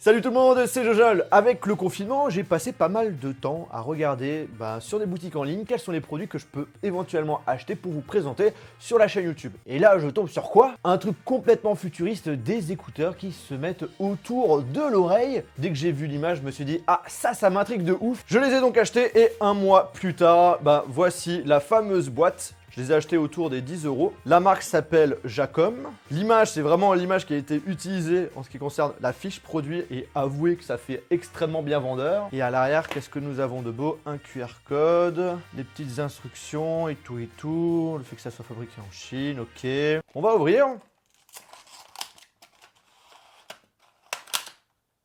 Salut tout le monde, c'est Jojol. Avec le confinement, j'ai passé pas mal de temps à regarder sur des boutiques en ligne quels sont les produits que je peux éventuellement acheter pour vous présenter sur la chaîne YouTube. Et là, je tombe sur quoi? Un truc complètement futuriste, des écouteurs qui se mettent autour de l'oreille. Dès que j'ai vu l'image, je me suis dit « Ah, ça m'intrigue de ouf !» Je les ai donc achetés et un mois plus tard, voici la fameuse boîte. Je les ai achetés autour des 10 €. La marque s'appelle Jacom. L'image, c'est vraiment l'image qui a été utilisée en ce qui concerne la fiche produit et avouez que ça fait extrêmement bien vendeur. Et à l'arrière, qu'est-ce que nous avons de beau? Un QR code, des petites instructions et tout. Le fait que ça soit fabriqué en Chine, ok. On va ouvrir.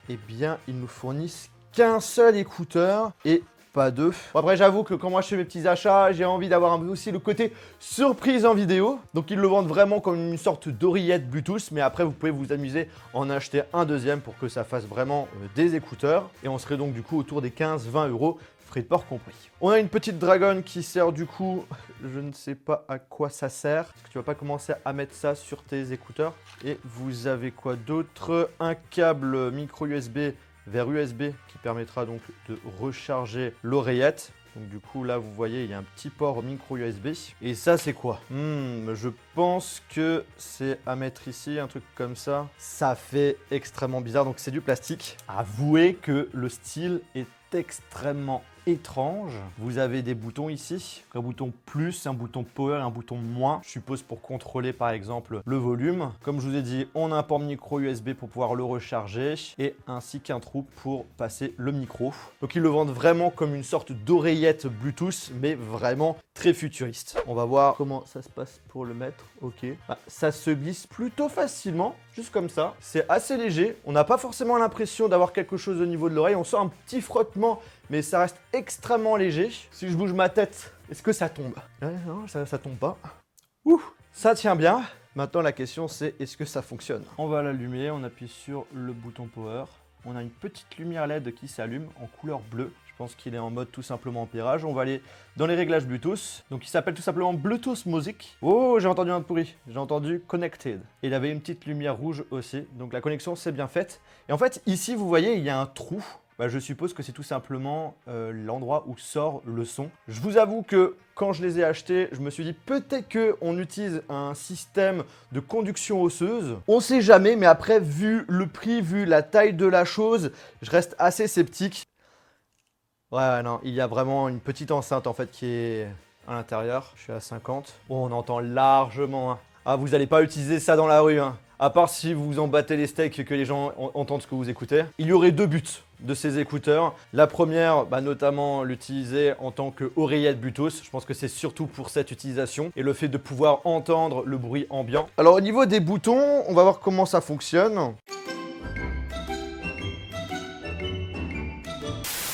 Eh bien, ils nous fournissent qu'un seul écouteur et pas deux. Bon, après, j'avoue que quand moi je fais mes petits achats, j'ai envie d'avoir un peu aussi le côté surprise en vidéo. Donc ils le vendent vraiment comme une sorte d'oreillette Bluetooth, mais après vous pouvez vous amuser à en acheter un deuxième pour que ça fasse vraiment des écouteurs. Et on serait donc du coup autour des 15-20 €, frais de port compris. On a une petite dragonne qui sert du coup, je ne sais pas à quoi ça sert, parce que tu vas pas commencer à mettre ça sur tes écouteurs. Et vous avez quoi d'autre? Un câble micro USB vers USB qui permettra donc de recharger l'oreillette. Donc du coup là vous voyez il y a un petit port micro USB. Et ça c'est quoi? Je pense que c'est à mettre ici, un truc comme ça. Ça fait extrêmement bizarre, donc c'est du plastique. Avouez que le style est extrêmement étrange. Vous avez des boutons ici, un bouton plus, un bouton power et un bouton moins, je suppose pour contrôler par exemple le volume. Comme je vous ai dit, on a un port micro USB pour pouvoir le recharger et ainsi qu'un trou pour passer le micro. Donc ils le vendent vraiment comme une sorte d'oreillette Bluetooth, mais vraiment très futuriste. On va voir comment ça se passe pour le mettre. Ok, ça se glisse plutôt facilement, juste comme ça. C'est assez léger, on n'a pas forcément l'impression d'avoir quelque chose au niveau de l'oreille. On sent un petit frottement, mais ça reste extrêmement léger. Si je bouge ma tête, est-ce que ça tombe? Non, ça tombe pas. Ouh, ça tient bien. Maintenant, la question, c'est est-ce que ça fonctionne? On va l'allumer, on appuie sur le bouton power. On a une petite lumière LED qui s'allume en couleur bleue. Je pense qu'il est en mode tout simplement ampérage. On va aller dans les réglages Bluetooth. Donc, il s'appelle tout simplement Bluetooth Music. Oh, j'ai entendu un bruit. J'ai entendu Connected. Et il avait une petite lumière rouge aussi. Donc, la connexion, c'est bien faite. Et en fait, ici, vous voyez, il y a un trou. Je suppose que c'est tout simplement l'endroit où sort le son. Je vous avoue que quand je les ai achetés, je me suis dit peut-être qu'on utilise un système de conduction osseuse. On sait jamais, mais après, vu le prix, vu la taille de la chose, je reste assez sceptique. Ouais, non, il y a vraiment une petite enceinte en fait qui est à l'intérieur. Je suis à 50. Bon, on entend largement. Ah, vous n'allez pas utiliser ça dans la rue, hein. À part si vous en battez les steaks et que les gens entendent ce que vous écoutez. Il y aurait deux buts de ces écouteurs. La première, notamment l'utiliser en tant qu'oreillette Bluetooth. Je pense que c'est surtout pour cette utilisation et le fait de pouvoir entendre le bruit ambiant. Alors au niveau des boutons, on va voir comment ça fonctionne.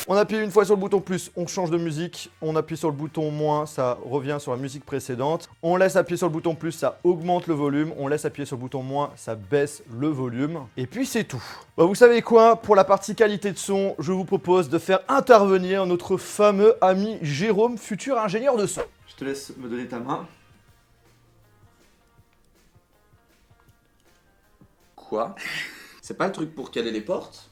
On appuie une fois sur le bouton plus, on change de musique. On appuie sur le bouton moins, ça revient sur la musique précédente. On laisse appuyer sur le bouton plus, ça augmente le volume. On laisse appuyer sur le bouton moins, ça baisse le volume. Et puis c'est tout. Vous savez quoi? Pour la partie qualité de son, je vous propose de faire intervenir notre fameux ami Jérôme, futur ingénieur de son. Je te laisse me donner ta main. Quoi? C'est pas le truc pour caler les portes?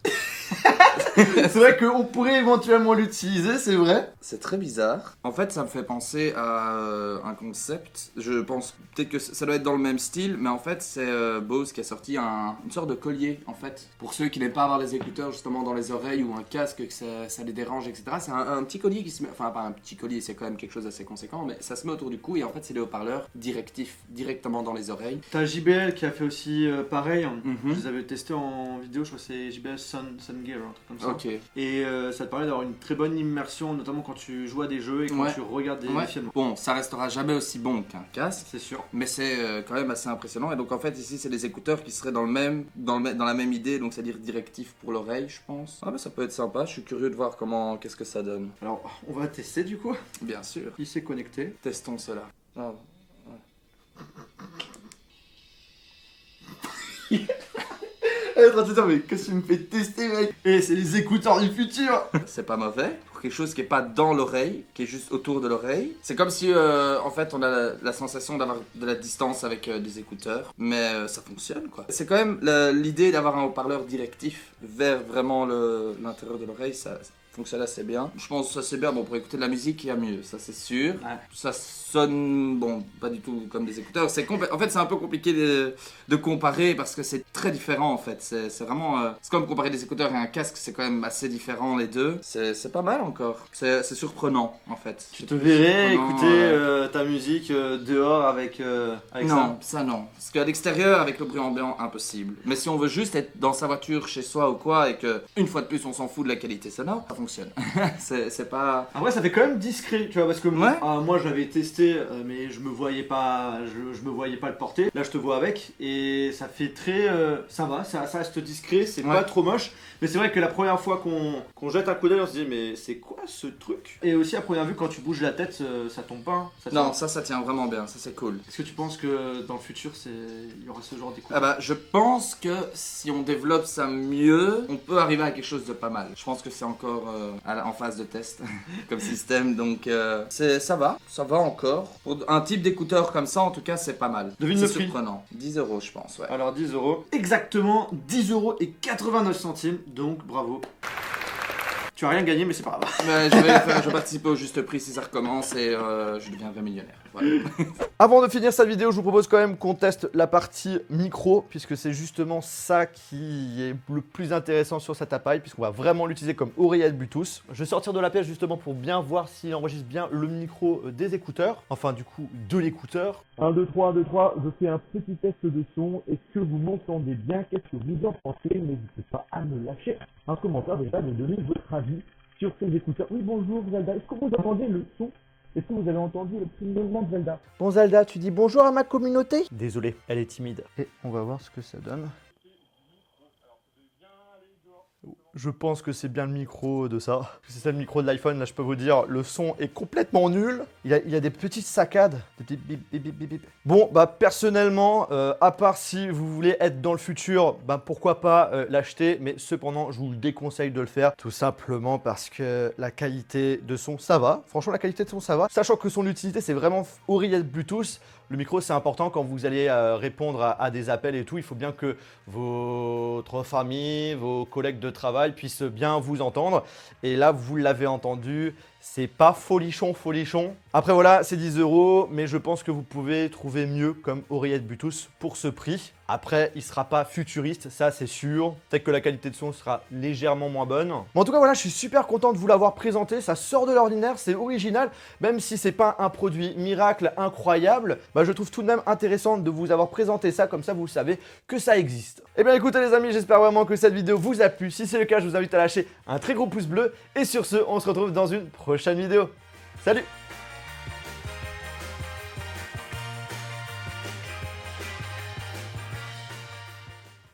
C'est vrai qu'on pourrait éventuellement l'utiliser, c'est vrai. C'est très bizarre. En fait, ça me fait penser à un concept. Je pense peut-être que ça doit être dans le même style, mais en fait, c'est Bose qui a sorti une sorte de collier, en fait. Pour ceux qui n'aiment pas avoir les écouteurs justement dans les oreilles ou un casque, que ça les dérange, etc. C'est un petit collier qui se met... Enfin, pas un petit collier, c'est quand même quelque chose d'assez conséquent, mais ça se met autour du cou et en fait, c'est des haut-parleurs directement dans les oreilles. T'as JBL qui a fait aussi pareil. Je les avais testés en vidéo, je crois que c'est JBL Sun Gear, un truc comme ça. Ok. Et ça te permet d'avoir une très bonne immersion, notamment quand tu joues à des jeux et quand tu regardes des films. Bon, ça restera jamais aussi bon qu'un casque, c'est sûr. Mais c'est quand même assez impressionnant. Et donc en fait ici c'est des écouteurs qui seraient dans la même idée, donc c'est-à-dire directif pour l'oreille, je pense. Ah ça peut être sympa. Je suis curieux de voir qu'est-ce que ça donne. Alors on va tester du coup. Bien sûr. Il s'est connecté. Testons cela. Ah, ouais. Elle est en train de se dire, mais qu'est-ce que tu me fais tester, mec? Et c'est les écouteurs du futur. C'est pas mauvais. Pour quelque chose qui est pas dans l'oreille, qui est juste autour de l'oreille. C'est comme si, en fait, on a la sensation d'avoir de la distance avec des écouteurs. Mais ça fonctionne, quoi. C'est quand même l'idée d'avoir un haut-parleur directif vers vraiment l'intérieur de l'oreille, ça fonctionne assez bien. Je pense que ça c'est bien, bon, pour écouter de la musique, il y a mieux, ça c'est sûr. Ouais. Ça sonne, bon, pas du tout comme des écouteurs. En fait, c'est un peu compliqué de comparer parce que c'est très différent, en fait. C'est vraiment... c'est comme comparer des écouteurs et un casque, c'est quand même assez différent, les deux. C'est pas mal, encore. C'est surprenant, en fait. Tu te verrais Surprenant, écouter ta musique dehors avec non, ça non. Parce qu'à l'extérieur, avec le bruit ambiant, impossible. Mais si on veut juste être dans sa voiture, chez soi ou quoi, et que, une fois de plus, on s'en fout de la qualité sonore, ça fonctionne. c'est pas... En vrai, ça fait quand même discret, tu vois, parce que Ouais. moi j'avais testé, mais je me voyais pas le porter. Là, je te vois avec, et ça fait très, ça va, ça reste discret, c'est Ouais. pas trop moche. Mais c'est vrai que la première fois qu'on jette un coup d'œil, on se dit mais c'est quoi ce truc? Et aussi à première vue, quand tu bouges la tête, ça tombe pas. Hein, ça Non, tient. ça tient vraiment bien, ça c'est cool. Est-ce que tu penses que dans le futur, il y aura ce genre d'écoute? Ah bah, je pense que si on développe ça mieux, on peut arriver à quelque chose de pas mal. Je pense que c'est encore en phase de test comme système, donc ça va encore. Pour un type d'écouteur comme ça, en tout cas, c'est pas mal. Devine C'est le prix. surprenant. 10 €, je pense, ouais. Alors 10 euros. Exactement 10,89 €. Donc bravo. Tu as rien gagné, mais c'est pas grave. Mais je vais participer au juste prix si ça recommence et je deviendrai millionnaire. Voilà. Avant de finir cette vidéo, je vous propose quand même qu'on teste la partie micro, puisque c'est justement ça qui est le plus intéressant sur cet appareil, puisqu'on va vraiment l'utiliser comme oreillette Bluetooth. Je vais sortir de la pièce justement pour bien voir s'il enregistre bien le micro des écouteurs, enfin du coup de l'écouteur. 1, 2, 3, 1, 2, 3, je fais un petit test de son. Est-ce que vous m'entendez bien? Qu'est-ce que vous en pensez? N'hésitez pas à me lâcher un commentaire, déjà me donner votre avis sur ces écouteurs. Oui, bonjour Zelda, est-ce que vous entendez le son? Est-ce que vous avez entendu le petit mouvement de Zelda? Bon Zelda, tu dis bonjour à ma communauté? Désolé, elle est timide. Et on va voir ce que ça donne. Je pense que c'est bien le micro de ça. C'est ça le micro de l'iPhone, là je peux vous dire, le son est complètement nul. Il y a des petites saccades. Des bip, bip, bip, bip, bip. Bon, bah personnellement, à part si vous voulez être dans le futur, bah pourquoi pas l'acheter. Mais cependant, je vous le déconseille de le faire. Tout simplement parce que la qualité de son, ça va. Franchement, la qualité de son, ça va. Sachant que son utilité, c'est vraiment oreillette Bluetooth. Le micro, c'est important quand vous allez répondre à des appels et tout. Il faut bien que votre famille, vos collègues de travail puissent bien vous entendre. Et là, vous l'avez entendu, c'est pas folichon. Après voilà, c'est 10 €, mais je pense que vous pouvez trouver mieux comme oreillette Bluetooth pour ce prix. Après, il sera pas futuriste, ça c'est sûr. Peut-être que la qualité de son sera légèrement moins bonne. Mais en tout cas, voilà, je suis super content de vous l'avoir présenté. Ça sort de l'ordinaire, c'est original. Même si c'est pas un produit miracle incroyable, bah, je trouve tout de même intéressant de vous avoir présenté ça. Comme ça, vous savez que ça existe. Eh bien écoutez les amis, j'espère vraiment que cette vidéo vous a plu. Si c'est le cas, je vous invite à lâcher un très gros pouce bleu. Et sur ce, on se retrouve dans une prochaine vidéo. Salut!